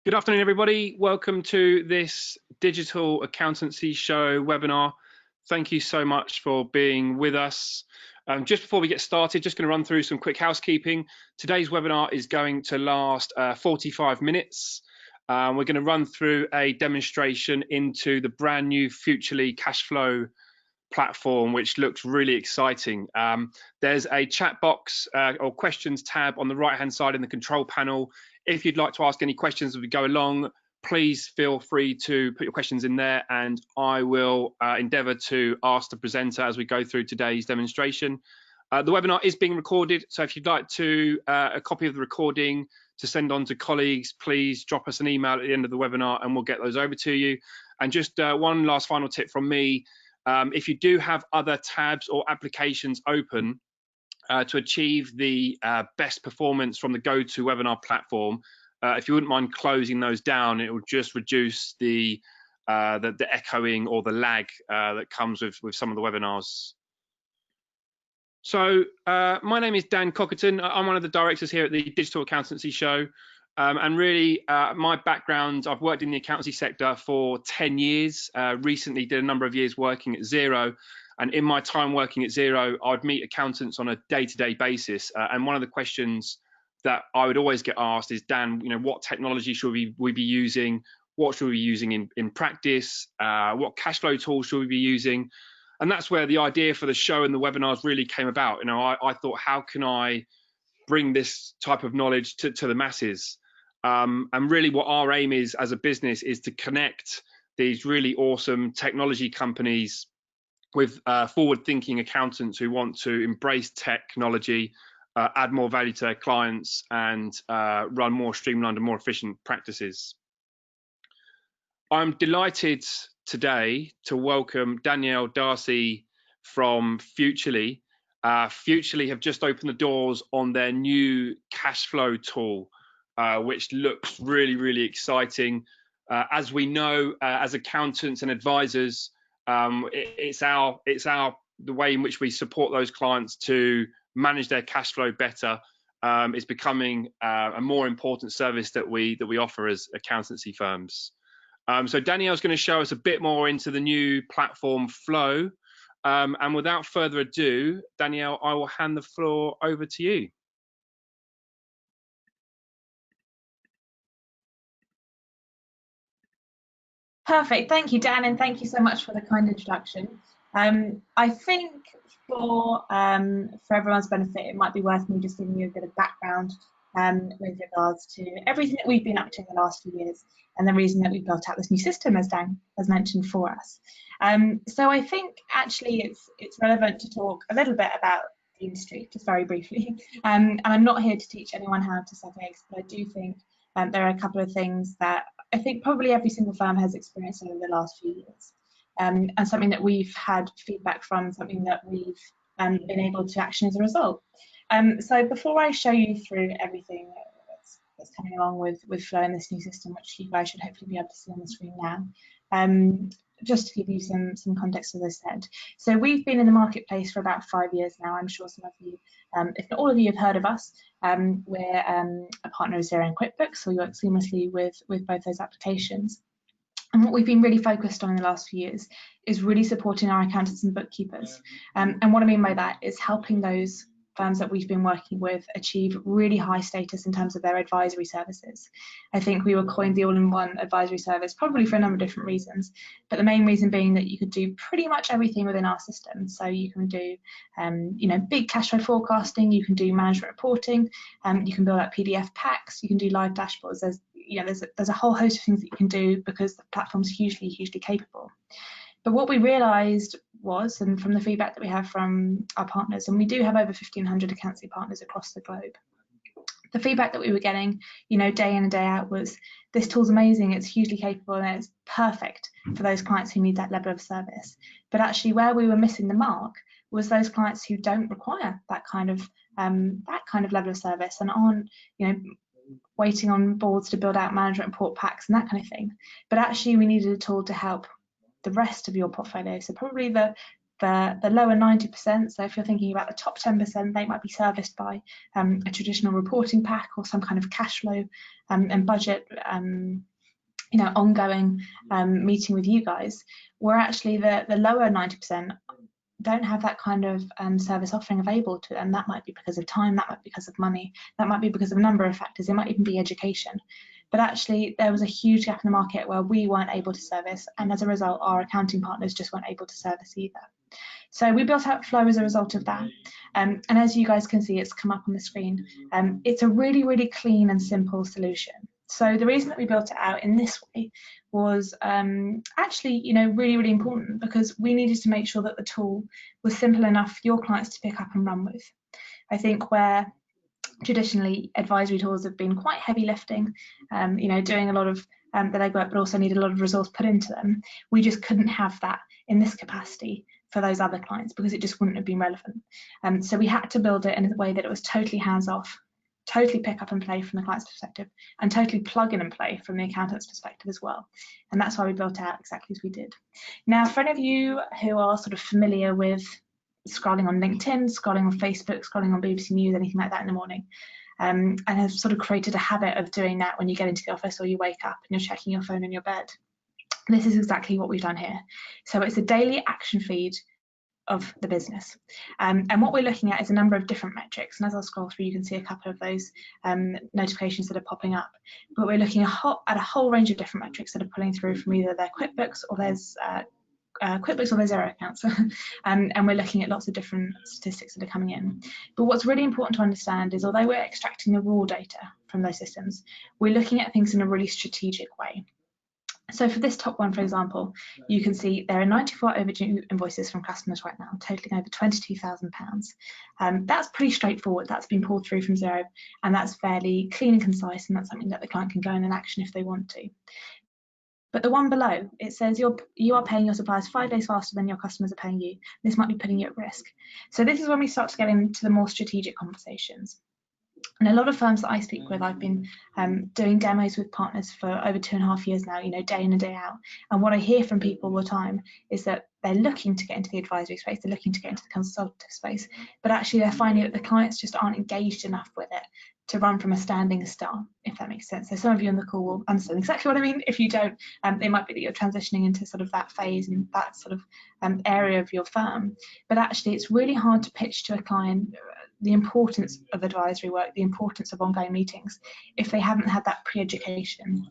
Good afternoon, everybody. Welcome to this digital accountancy show webinar. Thank you so much for being with us. Just before we get started, just going to run through some quick housekeeping. Today's webinar is going to last 45 minutes. We're going to run through a demonstration into the brand new Futrli cash flow platform, which looks really exciting. There's a chat box or questions tab on the right hand side in the control panel. If you'd like to ask any questions as we go along, please feel free to put your questions in there, and I will endeavour to ask the presenter as we go through today's demonstration. The webinar is being recorded, so if you'd like to a copy of the recording to send on to colleagues, please drop us an email at the end of the webinar and we'll get those over to you. And just one last final tip from me. If you do have other tabs or applications open to achieve the best performance from the GoToWebinar platform, if you wouldn't mind closing those down, it will just reduce the echoing or the lag that comes with some of the webinars. So my name is Dan Cockerton. I'm one of the directors here at the Digital Accountancy Show. And really, my background, I've worked in the accountancy sector for 10 years, recently did a number of years working at Xero. And in my time working at Xero, I'd meet accountants on a day-to-day basis. And one of the questions that I would always get asked is, Dan, what technology should we be using? What should we be using in practice? What cash flow tools should we be using? And that's where the idea for the show and the webinars really came about. I thought, how can I bring this type of knowledge to the masses? And really what our aim is as a business is to connect these really awesome technology companies with forward-thinking accountants who want to embrace technology, add more value to their clients, and run more streamlined and more efficient practices. I'm delighted today to welcome Danielle Darcy from Futrli. Futrli have just opened the doors on their new cash flow tool, which looks really, really exciting. As we know, as accountants and advisors, it's the way in which we support those clients to manage their cash flow better. Is becoming a more important service that we offer as accountancy firms. So Danielle's going to show us a bit more into the new platform flow. And without further ado, Danielle, I will hand the floor over to you. Perfect. Thank you, Dan, and thank you so much for the kind introduction. I think for everyone's benefit, it might be worth me just giving you a bit of background with regards to everything that we've been up to in the last few years and the reason that we've built out this new system, as Dan has mentioned for us. So I think actually it's relevant to talk a little bit about the industry, just very briefly. And I'm not here to teach anyone how to suck eggs, but I do think there are a couple of things that I think probably every single firm has experienced over the last few years, and something that we've had feedback from, something that we've been able to action as a result. So before I show you through everything that's coming along with Flow in this new system, which you guys should hopefully be able to see on the screen now, just to give you some context, as I said. So we've been in the marketplace for about 5 years now. I'm sure some of you, if not all of you, have heard of us. We're a partner of Xero and QuickBooks, so we work seamlessly with both those applications. And what we've been really focused on in the last few years is really supporting our accountants and bookkeepers. And what I mean by that is helping those firms that we've been working with achieve really high status in terms of their advisory services. I think we were coined the all-in-one advisory service probably for a number of different reasons, but the main reason being that you could do pretty much everything within our system. So you can do big cash flow forecasting, you can do management reporting, you can build out PDF packs, you can do live dashboards. There's a whole host of things that you can do because the platform's hugely capable. But what we realised was, and from the feedback that we have from our partners, and we do have over 1,500 accountancy partners across the globe, the feedback that we were getting, day in and day out was, this tool's amazing, it's hugely capable, and it's perfect for those clients who need that level of service. But actually, where we were missing the mark was those clients who don't require that kind of level of service and aren't, waiting on boards to build out management report packs and that kind of thing. But actually, we needed a tool to help the rest of your portfolio. So probably the The lower 90%, so if you're thinking about the top 10%, they might be serviced by a traditional reporting pack or some kind of cash flow and budget ongoing meeting with you guys, where actually the lower 90% don't have that kind of service offering available to them. That might be because of time, that might be because of money, that might be because of a number of factors, it might even be education. But actually there was a huge gap in the market where we weren't able to service, and as a result our accounting partners just weren't able to service either. So we built out Flow as a result of that, and as you guys can see, it's come up on the screen. It's a really, really clean and simple solution. So the reason that we built it out in this way was actually, really, really important, because we needed to make sure that the tool was simple enough for your clients to pick up and run with. I think where traditionally advisory tools have been quite heavy lifting, doing a lot of the legwork, but also needed a lot of resource put into them, we just couldn't have that in this capacity for those other clients because it just wouldn't have been relevant. So we had to build it in a way that it was totally hands-off, totally pick up and play from the client's perspective, and totally plug in and play from the accountant's perspective as well. And that's why we built it out exactly as we did. Now, for any of you who are sort of familiar with scrolling on LinkedIn, scrolling on Facebook, scrolling on BBC News, anything like that in the morning, and have sort of created a habit of doing that when you get into the office or you wake up and you're checking your phone in your bed, this is exactly what we've done here. So it's a daily action feed of the business, and what we're looking at is a number of different metrics, and as I'll scroll through you can see a couple of those notifications that are popping up, but we're looking at a whole range of different metrics that are pulling through from either their QuickBooks or their Xero accounts, and we're looking at lots of different statistics that are coming in. But what's really important to understand is, although we're extracting the raw data from those systems, we're looking at things in a really strategic way. So for this top one, for example, you can see there are 94 overdue invoices from customers right now, totaling over £22,000. That's pretty straightforward. That's been pulled through from Xero, and that's fairly clean and concise, and that's something that the client can go in and action if they want to. But the one below, it says you are paying your suppliers 5 days faster than your customers are paying you. This might be putting you at risk. So this is when we start to get into the more strategic conversations. And a lot of firms that I speak with, I've been doing demos with partners for over 2.5 years now, day in and day out. And what I hear from people all the time is that they're looking to get into the advisory space, they're looking to get into the consultative space, but actually they're finding that the clients just aren't engaged enough with it to run from a standing start, if that makes sense. So some of you on the call will understand exactly what I mean. If you don't, it might be that you're transitioning into sort of that phase and that sort of area of your firm. But actually it's really hard to pitch to a client the importance of advisory work, the importance of ongoing meetings, if they haven't had that pre-education.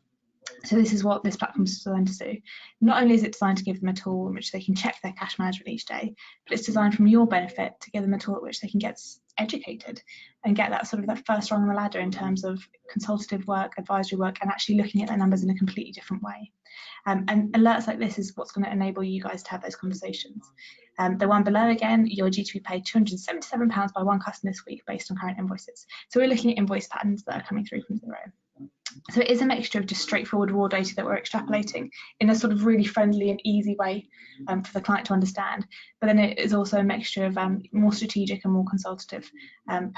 So this is what this platform is designed to do. Not only is it designed to give them a tool in which they can check their cash management each day, but it's designed from your benefit to give them a tool at which they can get educated and get that sort of that first rung on the ladder in terms of consultative work, advisory work, and actually looking at their numbers in a completely different way. And alerts like this is what's going to enable you guys to have those conversations. The one below, again, you're due to be paid £277 by one customer this week based on current invoices. So we're looking at invoice patterns that are coming through from Xero. So it is a mixture of just straightforward raw data that we're extrapolating in a sort of really friendly and easy way for the client to understand. But then it is also a mixture of more strategic and more consultative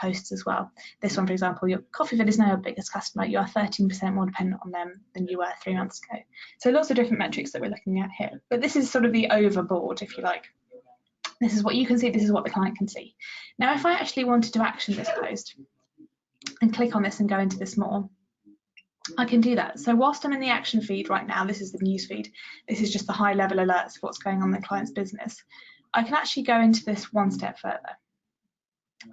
posts as well. This one, for example, your coffee fit is now your biggest customer. You are 13% more dependent on them than you were 3 months ago. So lots of different metrics that we're looking at here. But this is sort of the overboard, if you like. This is what you can see, this is what the client can see. Now, if I actually wanted to action this post and click on this and go into this more, I can do that. So whilst I'm in the action feed right now, this is the news feed, this is just the high level alerts of what's going on in the client's business. I can actually go into this one step further.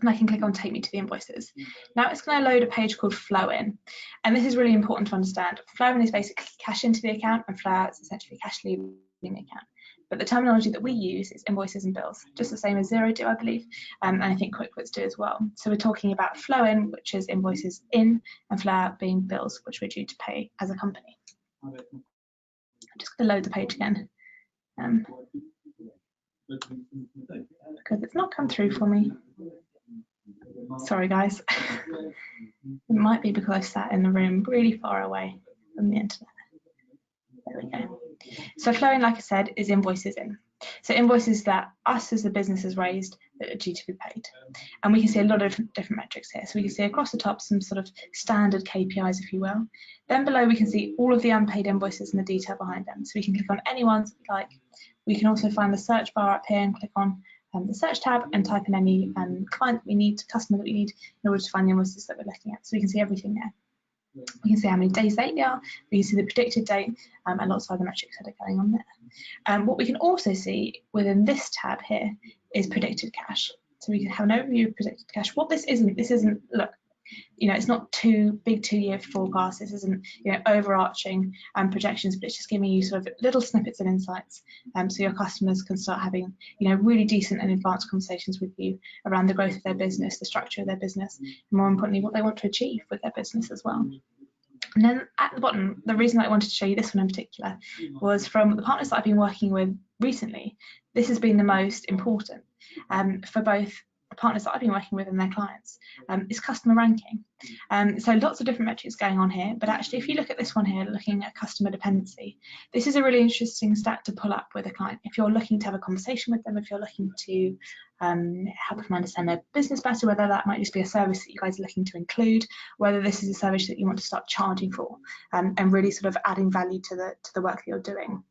And I can click on take me to the invoices. Now it's going to load a page called flow in. And this is really important to understand. Flow in is basically cash into the account, and flow out is essentially cash leaving the account. But the terminology that we use is invoices and bills, just the same as Xero do, I believe, and I think QuickBooks do as well. So we're talking about flow in, which is invoices in, and flow out being bills, which we're due to pay as a company. I'm just going to load the page again, because it's not come through for me. Sorry, guys. It might be because I sat in the room really far away from the internet. There we go. So flowing, like I said, is invoices in. So invoices that us as the business has raised that are due to be paid. And we can see a lot of different metrics here. So we can see across the top some sort of standard KPIs, if you will. Then below we can see all of the unpaid invoices and the detail behind them. So we can click on any ones that we like. We can also find the search bar up here and click on the search tab and type in any client that we need, customer that we need, in order to find the invoices that we're looking at. So we can see everything there. We can see how many days late they are, we can see the predicted date, and lots of other metrics that are going on there. What we can also see within this tab here is predicted cash. So we can have an overview of predicted cash. What this isn't, look, you know, it's not too big 2-year forecasts. This isn't, you know, overarching projections, but it's just giving you sort of little snippets and insights, so your customers can start having, you know, really decent and advanced conversations with you around the growth of their business, the structure of their business, and more importantly, what they want to achieve with their business as well. And then at the bottom, the reason I wanted to show you this one in particular was from the partners that I've been working with recently. This has been the most important for both the partners that I've been working with and their clients, is customer ranking. So lots of different metrics going on here, but actually if you look at this one here, looking at customer dependency, this is a really interesting stat to pull up with a client. If you're looking to have a conversation with them, if you're looking to help them understand their business better, whether that might just be a service that you guys are looking to include, whether this is a service that you want to start charging for, and really sort of adding value to the work that you're doing.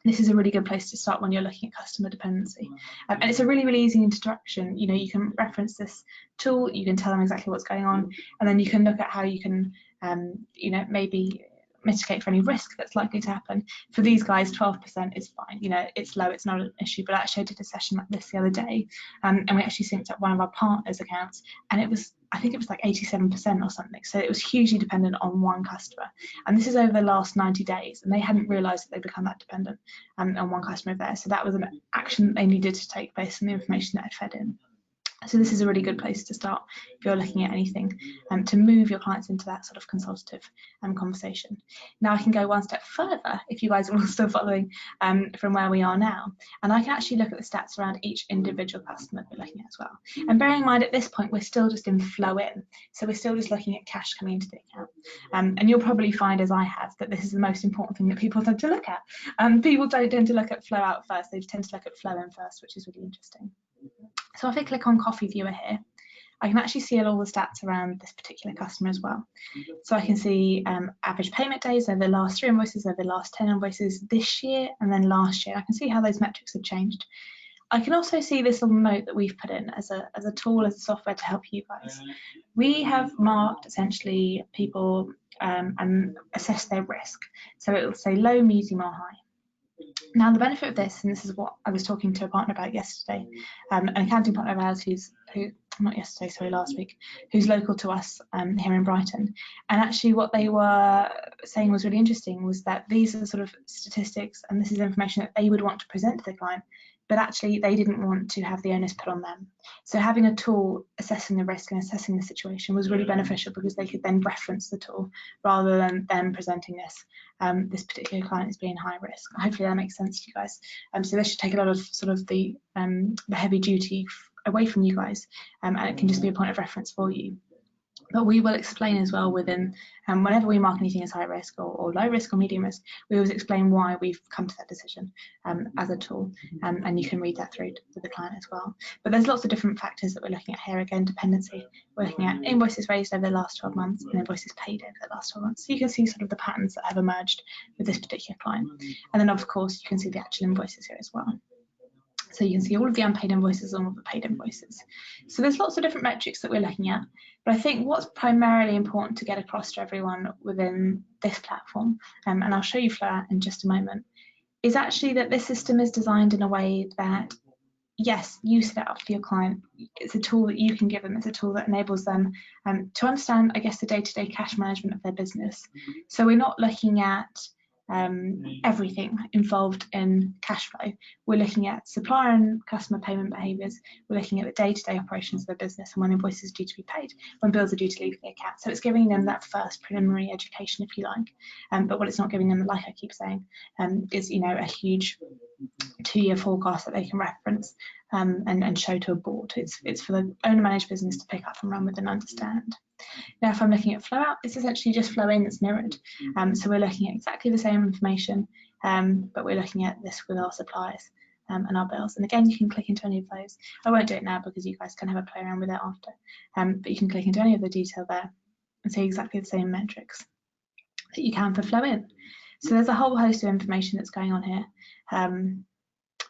This is a really good place to start when you're looking at customer dependency. And it's a really, really easy introduction. You know, you can reference this tool, you can tell them exactly what's going on, and then you can look at how you can, you know, maybe mitigate for any risk that's likely to happen. For these guys, 12% is fine. You know, it's low, it's not an issue. But actually, I did a session like this the other day, and we actually synced up one of our partners' accounts, and it was, I think it was like 87% or something. So it was hugely dependent on one customer. And this is over the last 90 days, and they hadn't realised that they'd become that dependent on one customer of theirs. So that was an action that they needed to take based on the information that I'd fed in. So this is a really good place to start if you're looking at anything, to move your clients into that sort of consultative conversation. Now I can go one step further if you guys are all still following from where we are now, and I can actually look at the stats around each individual customer that we're looking at as well. And bearing in mind at this point we're still just in flow in, so we're still just looking at cash coming into the account. And you'll probably find, as I have, that this is the most important thing that people tend to look at. People don't tend to look at flow out first, they tend to look at flow in first, which is really interesting. So if I click on Coffee Viewer here, I can actually see all the stats around this particular customer as well. So I can see average payment days over the last 3 invoices, over the last 10 invoices this year, and then last year. I can see how those metrics have changed. I can also see this little note that we've put in as a tool, as a software to help you guys. We have marked essentially people and assess their risk. So it will say low, medium, or high. Now the benefit of this, and this is what I was talking to a partner about yesterday, an accounting partner of ours last week, who's local to us here in Brighton. And actually what they were saying was really interesting, was that these are sort of statistics and this is information that they would want to present to the client, but actually they didn't want to have the onus put on them. So having a tool assessing the risk and assessing the situation was really beneficial, because they could then reference the tool rather than them presenting this particular client as being high risk. Hopefully that makes sense to you guys. So this should take a lot of sort of the heavy duty away from you guys, and it can just be a point of reference for you. But we will explain as well within, whenever we mark anything as high risk or low risk or medium risk, we always explain why we've come to that decision as a tool, and you can read that through to the client as well. But there's lots of different factors that we're looking at here. Again, dependency, we're looking at invoices raised over the last 12 months and invoices paid over the last 12 months. So you can see sort of the patterns that have emerged with this particular client. And then of course you can see the actual invoices here as well. So you can see all of the unpaid invoices and all of the paid invoices. So there's lots of different metrics that we're looking at. But I think what's primarily important to get across to everyone within this platform, and I'll show you Flow in just a moment, is actually that this system is designed in a way that, yes, you set it up for your client. It's a tool that you can give them. It's a tool that enables them to understand, I guess, the day-to-day cash management of their business. So we're not looking at everything involved in cash flow. We're looking at supplier and customer payment behaviours. We're looking at the day-to-day operations of the business and when invoices are due to be paid, when bills are due to leave the account. So it's giving them that first preliminary education, if you like. But what it's not giving them, like I keep saying, is, you know, a huge 2-year forecast that they can reference and show to a board. It's for the owner-managed business to pick up and run with and understand. Now, if I'm looking at flow out, it's essentially just flow in that's mirrored. So we're looking at exactly the same information, but we're looking at this with our suppliers and our bills. And again, you can click into any of those. I won't do it now because you guys can have a play around with it after. But you can click into any of the detail there and see exactly the same metrics that you can for flow in. So there's a whole host of information that's going on here,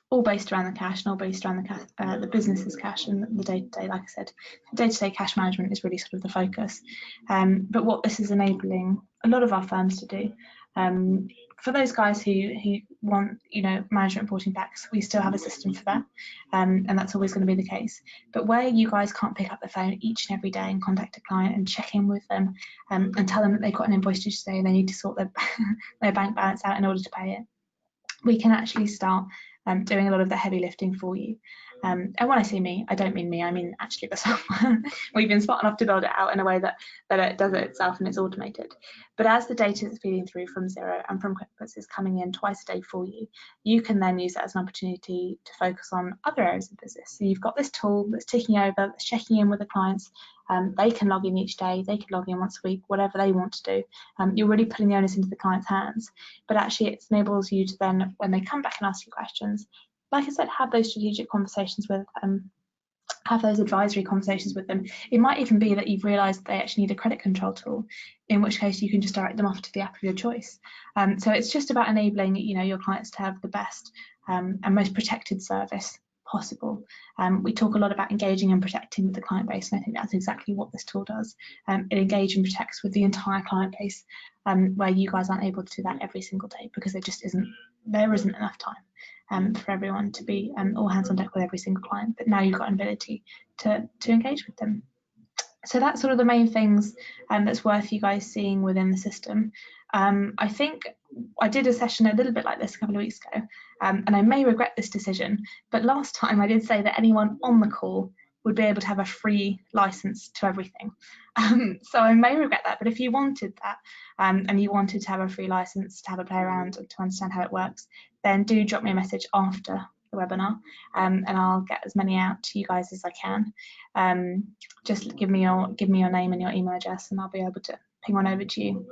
all based around the cash and all based around the business's cash and the day-to-day. Like I said, day-to-day cash management is really sort of the focus. But what this is enabling a lot of our firms to do, for those guys who want, management reporting packs, we still have a system for that, and that's always going to be the case. But where you guys can't pick up the phone each and every day and contact a client and check in with them, and tell them that they've got an invoice due today and they need to sort their bank balance out in order to pay it, we can actually start doing a lot of the heavy lifting for you. And when I say me, I don't mean me, I mean actually the software. We've been smart enough to build it out in a way that it does it itself and it's automated. But as the data that's feeding through from Xero and from QuickBooks is coming in twice a day for you, you can then use that as an opportunity to focus on other areas of business. So you've got this tool that's ticking over, that's checking in with the clients. They can log in each day, they can log in once a week, whatever they want to do. You're really putting the onus into the client's hands. But actually it enables you to then, when they come back and ask you questions, like I said, have those strategic conversations with them, have those advisory conversations with them. It might even be that you've realised they actually need a credit control tool, in which case you can just direct them off to the app of your choice. So it's just about enabling, your clients to have the best and most protected service possible. We talk a lot about engaging and protecting with the client base, and I think that's exactly what this tool does. It engages and protects with the entire client base, where you guys aren't able to do that every single day because there isn't enough time for everyone to be all hands on deck with every single client. But now you've got an ability to engage with them. So that's sort of the main things that's worth you guys seeing within the system. I think I did a session a little bit like this a couple of weeks ago, and I may regret this decision, but last time I did say that anyone on the call would be able to have a free license to everything. So I may regret that, but if you wanted that and you wanted to have a free license to have a play around and to understand how it works, then do drop me a message after the webinar, and I'll get as many out to you guys as I can. Just give me your name and your email address and I'll be able to ping one over to you.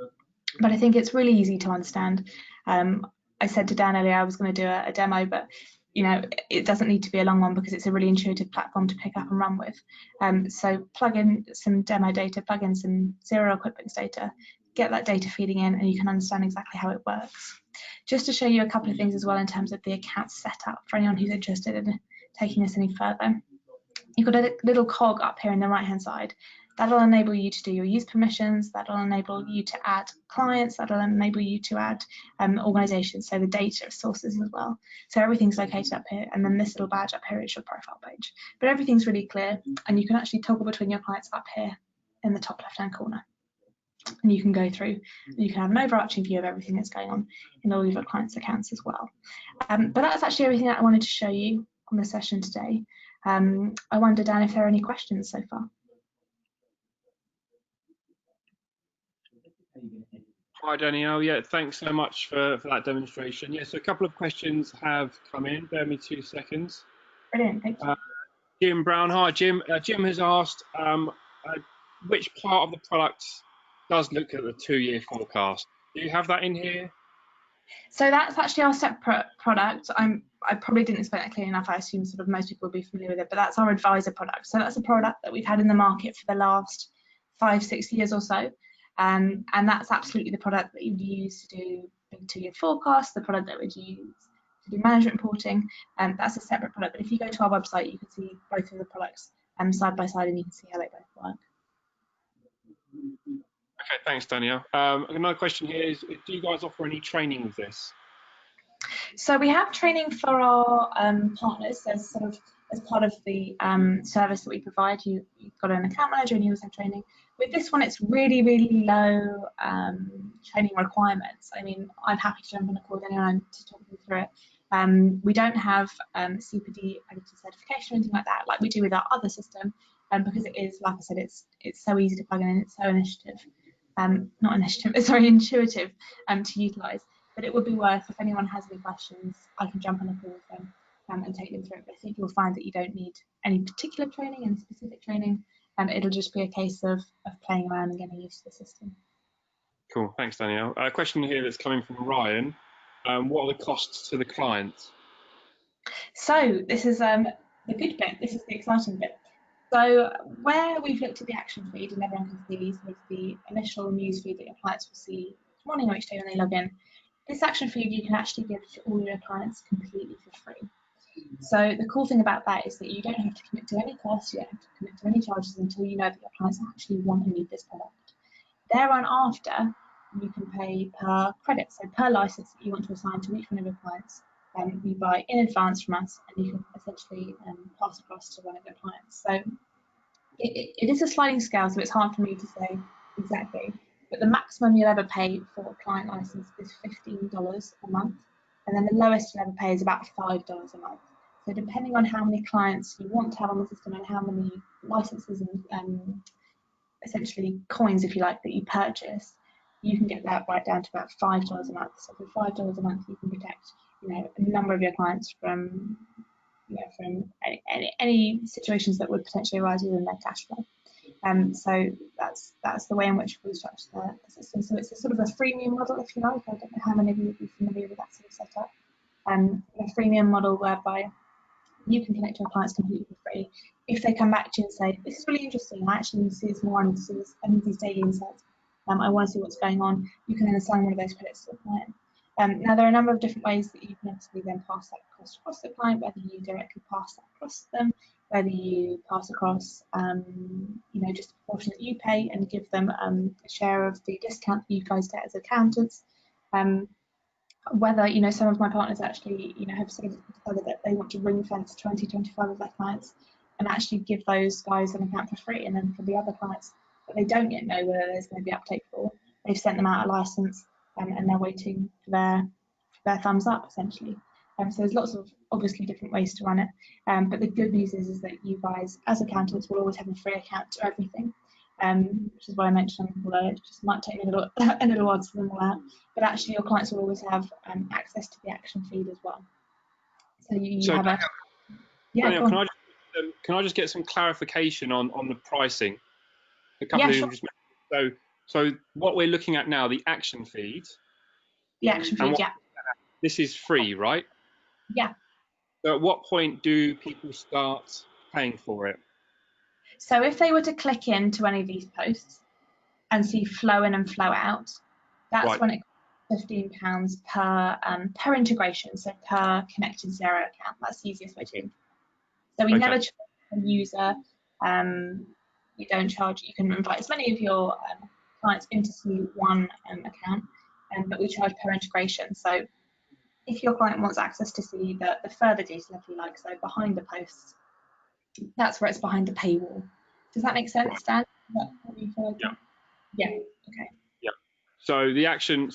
But I think it's really easy to understand. I said to Dan earlier I was going to do a demo, but it doesn't need to be a long one because it's a really intuitive platform to pick up and run with. So plug in some demo data, plug in some Xero or QuickBooks data, get that data feeding in, and you can understand exactly how it works. Just to show you a couple of things as well in terms of the account setup for anyone who's interested in taking this any further. You've got a little cog up here in the right hand side. That'll enable you to do your use permissions, that'll enable you to add clients, that'll enable you to add organizations, so the data sources as well. So everything's located up here, and then this little badge up here is your profile page. But everything's really clear, and you can actually toggle between your clients up here in the top left hand corner. And you can go through, and you can have an overarching view of everything that's going on in all of your clients' accounts as well. But that's actually everything that I wanted to show you on the session today. I wonder, Dan, if there are any questions so far. Hi, Danielle. Yeah, thanks so much for that demonstration. Yeah, so a couple of questions have come in. Bear me 2 seconds. Brilliant, thank you. Jim Brown. Hi, Jim. Jim has asked which part of the product does look at the 2-year forecast. Do you have that in here? So that's actually our separate product. I probably didn't explain that clearly enough. I assume sort of most people will be familiar with it, but that's our advisor product. So that's a product that we've had in the market for the last 5-6 years or so. And that's absolutely the product that you'd use to do big 2-year forecasts, the product that we'd use to do management reporting. That's a separate product. But if you go to our website, you can see both of the products side by side, and you can see how they both work. Okay, thanks, Danielle. Another question here is, do you guys offer any training with this? So we have training for our partners. There's sort of, as part of the service that we provide, you've got an account manager and you also have training. With this one, it's really, really low training requirements. I mean, I'm happy to jump on a call with anyone to talk you through it. We don't have CPD accredited certification or anything like that, like we do with our other system, because it is, like I said, it's so easy to plug in and it's so intuitive to utilise. But it would be worth, if anyone has any questions, I can jump on a call with them and take them through it. But I think you'll find that you don't need any particular training, any specific training. It'll just be a case of playing around and getting used to the system. Cool, thanks, Danielle. A question here that's coming from Ryan. What are the costs to the client? So this is the good bit. This is the exciting bit. So where we've looked at the action feed and everyone can see sort of the initial news feed that your clients will see each morning or each day when they log in, this action feed you can actually give to all your clients completely for free. So the cool thing about that is that you don't have to commit to any costs, you don't have to commit to any charges until you know that your clients actually want and need this product. Thereafter, you can pay per credit, so per license that you want to assign to each one of your clients. You buy in advance from us, and you can essentially pass across to one of your clients. So it is a sliding scale, so it's hard for me to say exactly. But the maximum you'll ever pay for a client license is $15 a month, and then the lowest you'll ever pay is about $5 a month. So depending on how many clients you want to have on the system and how many licenses and essentially coins, if you like, that you purchase, you can get that right down to about $5 a month. So for $5 a month, you can protect, a number of your clients from, from any situations that would potentially arise within their cash flow. So that's the way in which we structure the system. So it's a sort of a freemium model, if you like. I don't know how many of you would be familiar with that sort of setup. A freemium model whereby you can connect to your clients completely for free. If they come back to you and say, this is really interesting, I actually need to see this more, I need to see this, I need these daily insights, I want to see what's going on, you can then assign one of those credits to the client. Now, there are a number of different ways that you can obviously then pass that cost across to the client, whether you directly pass that across to them, whether you pass across, just a portion that you pay and give them a share of the discount that you guys get as accountants. Whether some of my partners actually have sort of decided that they want to ring fence 20-25 of their clients and actually give those guys an account for free, and then for the other clients that they don't yet know whether there's going to be uptake for, they've sent them out a license and they're waiting for their thumbs up essentially. So there's lots of obviously different ways to run it, but the good news is that you guys as accountants will always have a free account to everything. Which is why I mentioned, although it just might take a little while to them all out, but actually your clients will always have access to the action feed as well. So you have a Daniel, can I just get some clarification on the pricing? A couple of just so what we're looking at now, the action feed. The action feed, yeah. This is free, right? Yeah. So at what point do people start paying for it? So if they were to click into any of these posts and see flow in and flow out, that's when it costs £15 per integration, so per connected Xero account. That's the easiest way to do it. So we never charge a user. You don't charge. You can invite as many of your clients into one account, but we charge per integration. So if your client wants access to see the further detail, if you like, so behind the posts, that's where it's behind the paywall. Does that make sense, Dan? Yeah. Okay. Yeah. So the action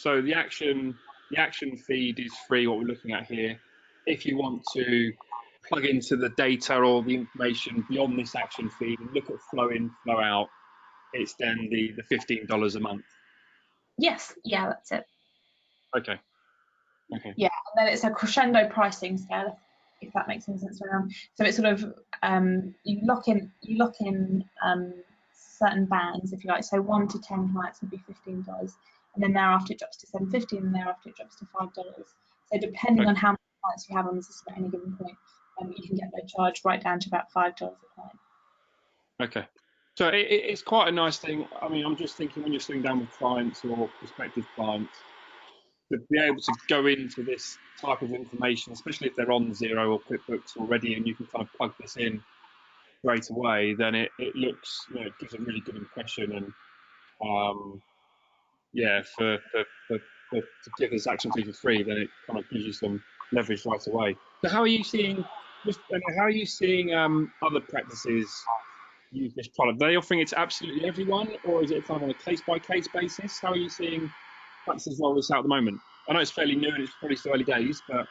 feed is free. What we're looking at here. If you want to plug into the data or the information beyond this action feed and look at flow in, flow out, it's then the $15 a month. Yes. Yeah, that's it. Okay. Yeah, and then it's a crescendo pricing scale, if that makes any sense around. So it's sort of you lock in certain bands, if you like. So 1 to 10 clients would be $15, and then thereafter it drops to $7.50, and thereafter it drops to $5. So depending on how many clients you have on the system at any given point, you can get their charge right down to about $5 a client. Okay. So it's quite a nice thing. I mean, I'm just thinking when you're sitting down with clients or prospective clients, to be able to go into this type of information, especially if they're on Xero or QuickBooks already, and you can kind of plug this in straight away, then it looks, it gives a really good impression. And to give this action fee for free, then it kind of gives you some leverage right away. So how are you seeing other practices use this product? Are they offering it to absolutely everyone, or is it kind of on a case-by-case basis? How are you seeing practices roll this out at the moment? I know it's fairly new and it's probably still early days, but...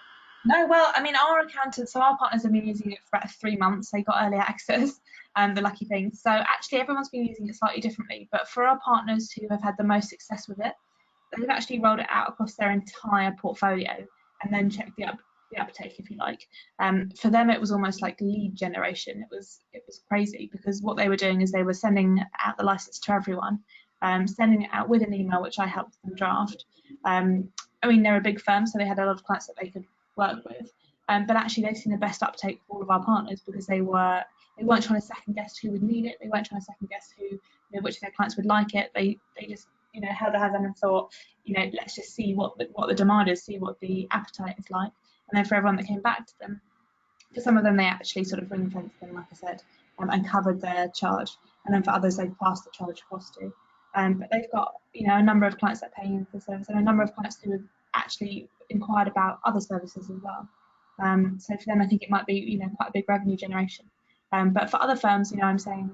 No, well, I mean, our accountants, so our partners have been using it for about 3 months. They got early access, the lucky thing. So actually everyone's been using it slightly differently, but for our partners who have had the most success with it, they've actually rolled it out across their entire portfolio and then checked the uptake, if you like. For them, it was almost like lead generation. It was crazy, because what they were doing is they were sending out the license to everyone, sending it out with an email, which I helped them draft. I mean, they're a big firm, so they had a lot of clients that they could work with. but actually they've seen the best uptake for all of our partners because they weren't trying to second guess who would need it. They weren't trying to second guess which of their clients would like it. They just held their head down and thought, let's just see what the demand is, see what the appetite is like. And then for everyone that came back to them, for some of them they actually sort of ring-fenced them, like I said, and covered their charge. And then for others they passed the charge across to. But they've got a number of clients that pay in for the service, and a number of clients who have actually inquired about other services as well. So for them, I think it might be quite a big revenue generation. But for other firms, I'm saying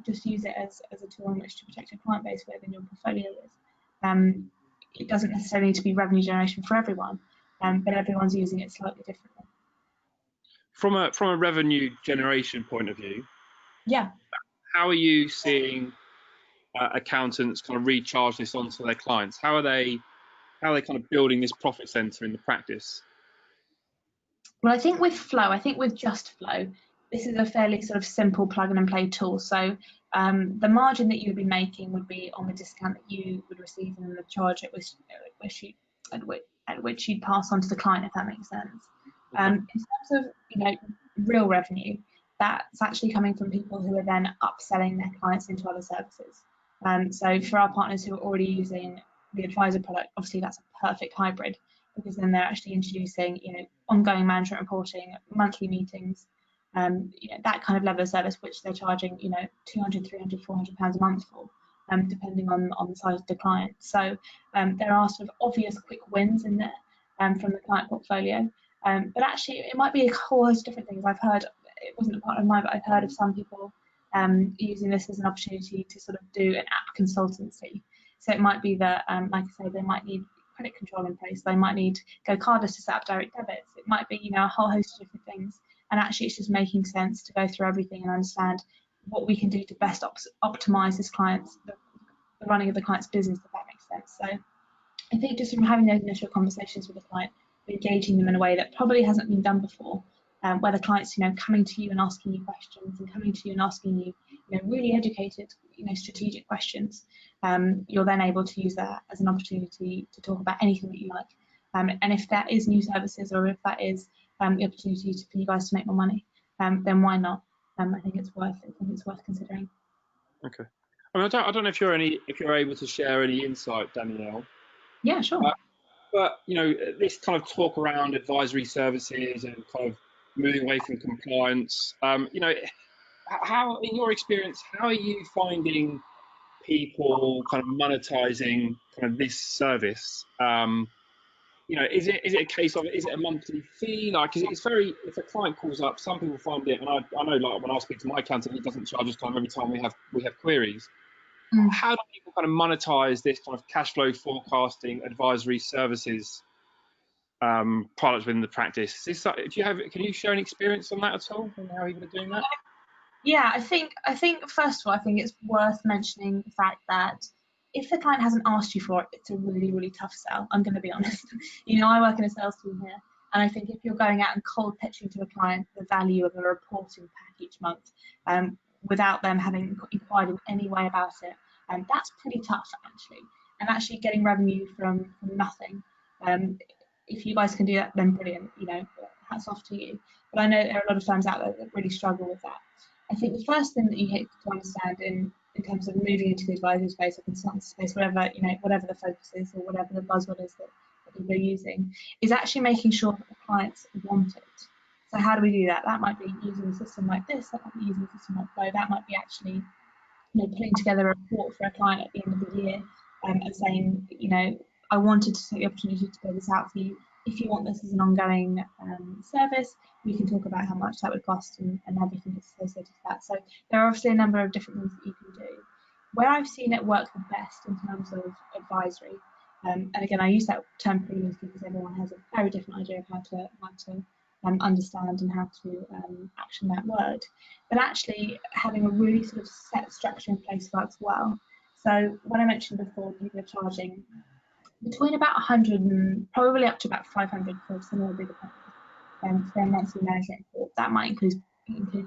just use it as a tool in which to protect your client base within your portfolio with. It doesn't necessarily need to be revenue generation for everyone, but everyone's using it slightly differently. From a revenue generation point of view, yeah, how are you seeing accountants kind of recharge this onto their clients? How are they kind of building this profit center in the practice? Well, I think with just Flow, this is a fairly sort of simple plug and play tool. So the margin that you'd be making would be on the discount that you would receive and the charge at which you'd pass on to the client, if that makes sense. Okay. In terms of real revenue, that's actually coming from people who are then upselling their clients into other services. So for our partners who are already using the advisor product, obviously that's a perfect hybrid, because then they're actually introducing ongoing management reporting, monthly meetings, that kind of level of service, which they're charging 200, 300, 400 pounds a month for, depending on the size of the client. So there are sort of obvious quick wins in there from the client portfolio, but actually it might be a whole host of different things. I've heard, it wasn't a part of mine, but I've heard of some people using this as an opportunity to sort of do an app consultancy. So it might be that, like I say, they might need credit control in place. They might need go cardless to set up direct debits. It might be a whole host of different things. And actually, it's just making sense to go through everything and understand what we can do to best optimize the running of the client's business, if that makes sense. So I think just from having those initial conversations with the client, engaging them in a way that probably hasn't been done before, where the client's coming to you and asking you questions, and coming to you and asking you really educated strategic questions, you're then able to use that as an opportunity to talk about anything that you like, and if that is new services, or if that is the opportunity for you guys to make more money, then why not? I think it's worth considering. Okay. I mean, I don't know if you're able to share any insight, Danielle. Yeah, sure. But this kind of talk around advisory services and kind of moving away from compliance, how, in your experience, how are you finding people kind of monetizing kind of this service? Is it a case of, is it a monthly fee? Like, it's very, if a client calls up, some people find it, and I know, like, when I speak to my accountant, he doesn't charge us time every time we have queries. How do people kind of monetize this kind of cash flow forecasting advisory services products within the practice? Can you share an experience on that at all, and how you're doing that? Yeah, I think first of all, I think it's worth mentioning the fact that if the client hasn't asked you for it, it's a really, really tough sell. I'm going to be honest. I work in a sales team here, and I think if you're going out and cold pitching to a client the value of a reporting pack each month, without them having inquired in any way about it, that's pretty tough actually. And actually getting revenue from nothing, if you guys can do that, then brilliant. Hats off to you. But I know there are a lot of firms out there that really struggle with that. I think the first thing that you have to understand in terms of moving into the advisory space or consultancy space, whatever the focus is or whatever the buzzword is that people are using, is actually making sure that the clients want it. So how do we do that? That might be using a system like this, that might be using a system like Flow, that might be actually putting together a report for a client at the end of the year, and saying, I wanted to take the opportunity to build this out for you. If you want this as an ongoing service, we can talk about how much that would cost and everything that's associated with that. So there are obviously a number of different things that you can do. Where I've seen it work the best in terms of advisory, and again, I use that term pretty loosely because everyone has a very different idea of how to understand and how to action that word. But actually having a really sort of set structure in place works well. So when I mentioned before, people are charging between about 100 and probably up to about 500 for some of the bigger partners for their monthly management report. That might include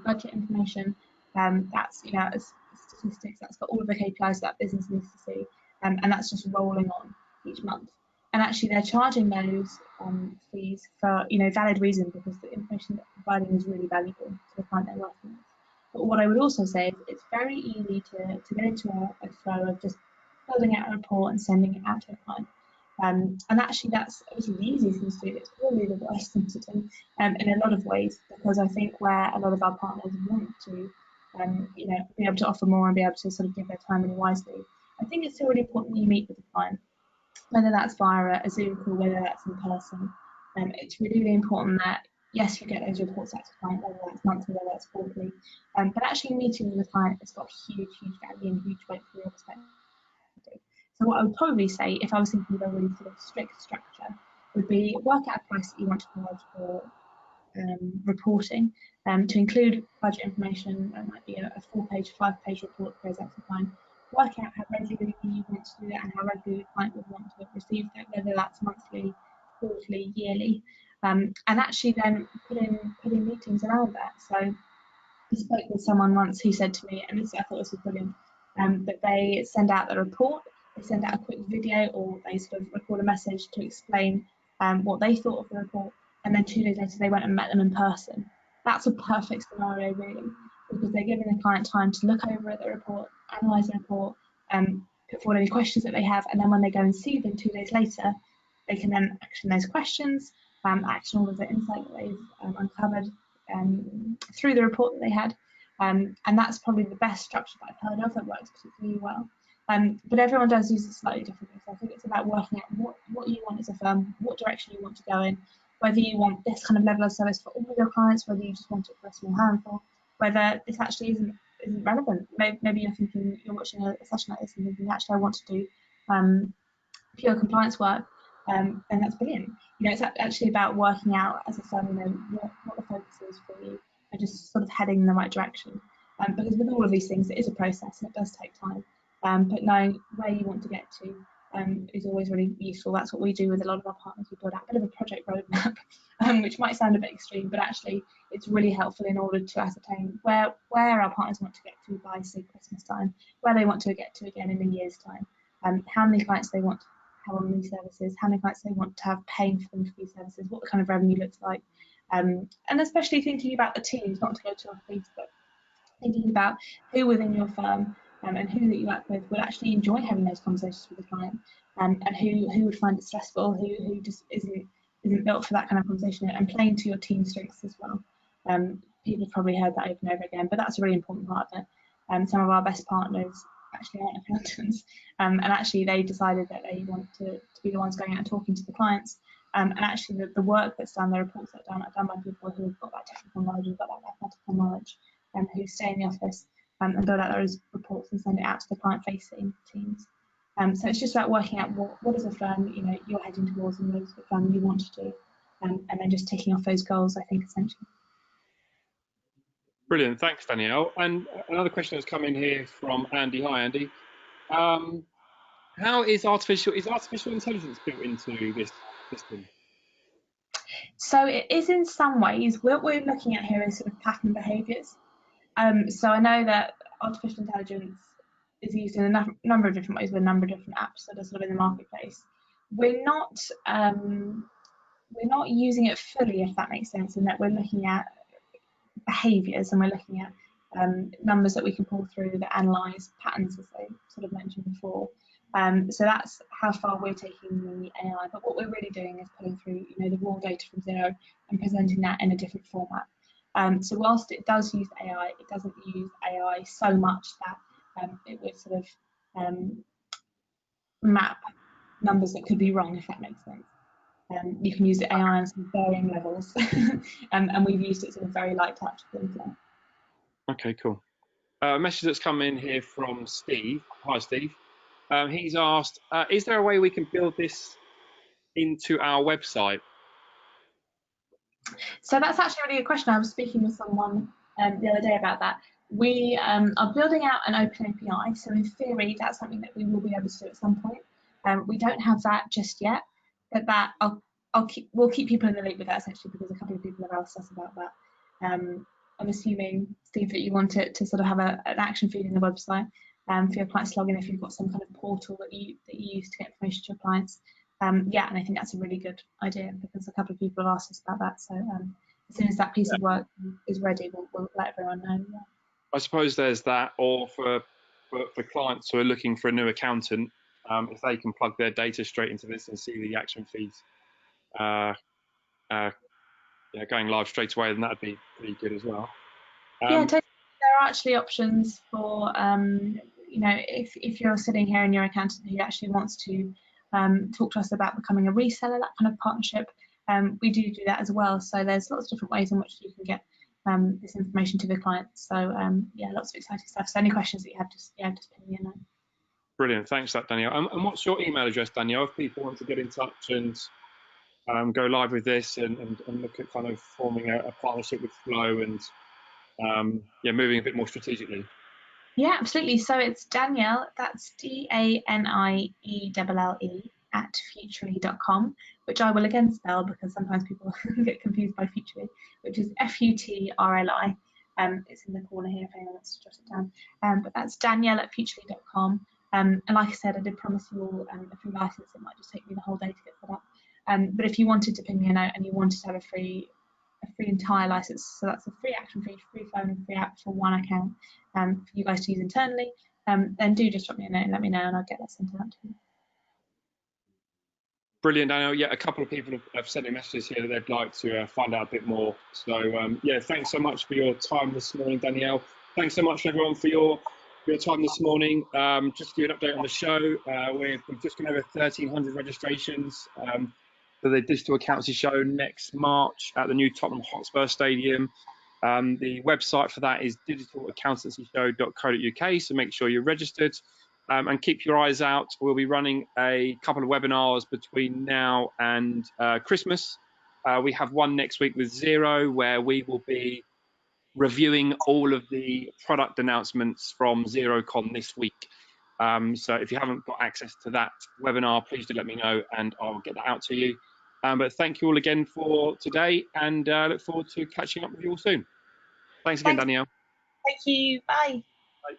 budget information. That's statistics. That's got all of the KPIs that business needs to see, and that's just rolling on each month. and actually they're charging those fees for valid reason, because the information that they're providing is really valuable to the client they're working with. But what I would also say is it's very easy to get into a flow of just building out a report and sending it out to a client. And actually that's obviously the easiest thing to do. It's probably the worst thing to do in a lot of ways, because I think where a lot of our partners want to be able to offer more and be able to sort of give their time really wisely, I think it's still really important that you meet with the client, whether that's via a Zoom call, whether that's in person. It's really, really important that, yes, you get those reports out to the client, whether that's monthly, whether that's quarterly, but actually meeting with the client has got huge, huge value and huge weight for your perspective. So what I would probably say, if I was thinking of a really sort of strict structure, would be work out a price that you want to charge for reporting, to include budget information. That might be a 4-page, 5-page report that goes out to the client. Work out how regularly you want to do that and how regularly the client would want to receive that, whether that's monthly, quarterly, yearly, and actually then put in meetings around that. So I spoke with someone once who said to me, and I thought this was brilliant, that they send out the report, they send out a quick video, or they sort of record a message to explain what they thought of the report, and then 2 days later they went and met them in person. That's a perfect scenario, really, because they're giving the client time to look over at the report, analyse the report, put forward any questions that they have, and then when they go and see them 2 days later, they can then action those questions, action all of the insight that they've uncovered through the report that they had, and that's probably the best structure that I've heard of that works particularly well. But everyone does use it slightly differently. So I think it's about working out what you want as a firm, what direction you want to go in, whether you want this kind of level of service for all of your clients, whether you just want it for a small handful, whether this actually isn't relevant. Maybe you're thinking, you're watching a session like this and thinking, actually I want to do pure compliance work, and that's brilliant. It's actually about working out as a firm, what the focus is for you, and just sort of heading in the right direction. Because with all of these things, it is a process and it does take time. But knowing where you want to get to is always really useful. That's what we do with a lot of our partners. We build out a bit of a project roadmap, which might sound a bit extreme, but actually it's really helpful in order to ascertain where our partners want to get to by, say, Christmas time, where they want to get to again in a year's time, how many clients they want to have on these services, how many clients they want to have paying for them for these services, what the kind of revenue looks like, and especially thinking about the teams, not to go too off piece, but thinking about who within your firm and who that you work with would actually enjoy having those conversations with the client, and who would find it stressful, who just isn't built for that kind of conversation, and playing to your team strengths as well. People have probably heard that over and over again, but that's a really important part of it. Some of our best partners actually aren't accountants, and actually they decided that they want to be the ones going out and talking to the clients, and actually the work that's done, the reports that are done by people who have got that technical knowledge, who've got that mathematical knowledge, and who stay in the office and build out those reports and send it out to the client-facing teams. So it's just about working out what as a firm you're heading towards, and what as a firm you want to do, and then just ticking off those goals, I think, essentially. Brilliant, thanks, Danielle. And another question has come in here from Andy. Hi, Andy. How is artificial intelligence built into this system? So it is in some ways. What we're looking at here is sort of pattern behaviours. So I know that artificial intelligence is used in a number of different ways with a number of different apps that are sort of in the marketplace. We're not using it fully, if that makes sense, in that we're looking at behaviours and we're looking at numbers that we can pull through that analyse patterns, as I sort of mentioned before. So that's how far we're taking the AI. But what we're really doing is putting through the raw data from zero and presenting that in a different format. So whilst it does use AI, it doesn't use AI so much that it would sort of map numbers that could be wrong, if that makes sense. You can use the AI on some varying levels, and we've used it sort of very light touch things like. Okay, cool. A message that's come in here from Steve. Hi, Steve. He's asked, is there a way we can build this into our website? So that's actually a really good question. I was speaking with someone the other day about that. We are building out an open API, so in theory that's something that we will be able to do at some point. We don't have that just yet, but that we'll keep people in the loop with that, essentially, because a couple of people have asked us about that. I'm assuming, Steve, that you want it to sort of have an action feed in the website for your clients to log in, if you've got some kind of portal that you use to get information to your clients. Yeah, and I think that's a really good idea because a couple of people have asked us about that. So as soon as that piece of work is ready, we'll let everyone know. Yeah. I suppose there's that, or for clients who are looking for a new accountant, if they can plug their data straight into this and see the action feeds going live straight away, then that'd be pretty good as well. Yeah, totally. There are actually options for, if you're sitting here and you're an accountant who actually wants to talk to us about becoming a reseller, that kind of partnership, we do that as well. So there's lots of different ways in which you can get this information to the clients. So yeah, lots of exciting stuff. So any questions that you have, just ping me a note. Brilliant, thanks for that, Danielle. And what's your email address, Danielle, if people want to get in touch and go live with this and look at kind of forming a partnership with Flow and moving a bit more strategically? Yeah, absolutely. So it's Danielle, that's DANIELLE at futrli.com, which I will again spell because sometimes people get confused by Futrli, which is FUTRLI. It's in the corner here if anyone wants to jot it down. But that's Danielle at futrli.com. And like I said, I did promise you all a free license. It might just take me the whole day to get set up. But if you wanted to ping me a note and you wanted to have a free entire license, so that's a free action feed, free phone, and free app for one account for you guys to use internally, then do just drop me a note and let me know, and I'll get that sent out to you. Brilliant, Daniel. Yeah, a couple of people have sent me messages here that they'd like to find out a bit more. So yeah, thanks so much for your time this morning, Danielle. Thanks so much, everyone, for your time this morning. Just to give you an update on the show, we've just gone over 1,300 registrations for the Digital Accountancy Show next March at the new Tottenham Hotspur Stadium. The website for that is digitalaccountancyshow.co.uk, so make sure you're registered. And keep your eyes out. We'll be running a couple of webinars between now and Christmas. We have one next week with Xero, where we will be reviewing all of the product announcements from XeroCon this week. So if you haven't got access to that webinar, please do let me know and I'll get that out to you. But thank you all again for today, and look forward to catching up with you all soon. Thanks again, Danielle. Thank you. Bye. Bye.